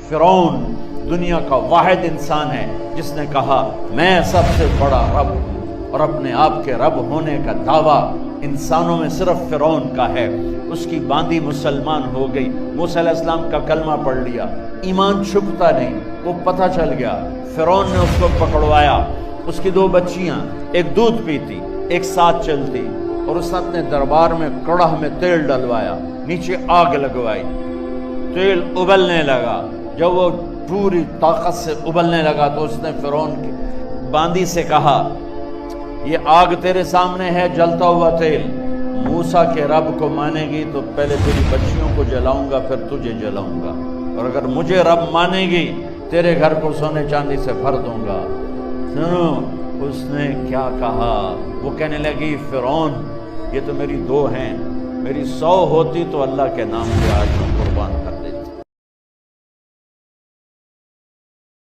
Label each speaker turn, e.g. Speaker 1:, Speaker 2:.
Speaker 1: فرعون دنیا کا واحد انسان ہے جس نے کہا میں سب سے بڑا رب ہوں، اور اپنے آپ کے رب ہونے کا دعویٰ انسانوں میں صرف فرعون کا ہے۔ اس کی باندی مسلمان ہو گئی، موسیٰ علیہ السلام کا کلمہ پڑھ لیا، ایمان چھپتا نہیں، وہ پتہ چل گیا۔ فرعون نے اس کو پکڑوایا، اس کی 2 بچیاں، ایک دودھ پیتی ایک ساتھ چلتی، اور اس نے اپنے دربار میں کڑاہ میں تیل ڈلوایا، نیچے آگ لگوائی، تیل ابلنے لگا۔ جب وہ پوری طاقت سے ابلنے لگا تو اس نے فرعون کی باندی سے کہا یہ آگ تیرے سامنے ہے، جلتا ہوا تیل، موسیٰ کے رب کو مانے گی تو پہلے تیری بچیوں کو جلاؤں گا، پھر تجھے جلاؤں گا، اور اگر مجھے رب مانے گی تیرے گھر کو سونے چاندی سے بھر دوں گا۔ سنو اس نے کیا کہا، وہ کہنے لگی فرعون یہ تو میری 2 ہیں، میری 100 ہوتی تو اللہ کے نام پہ آج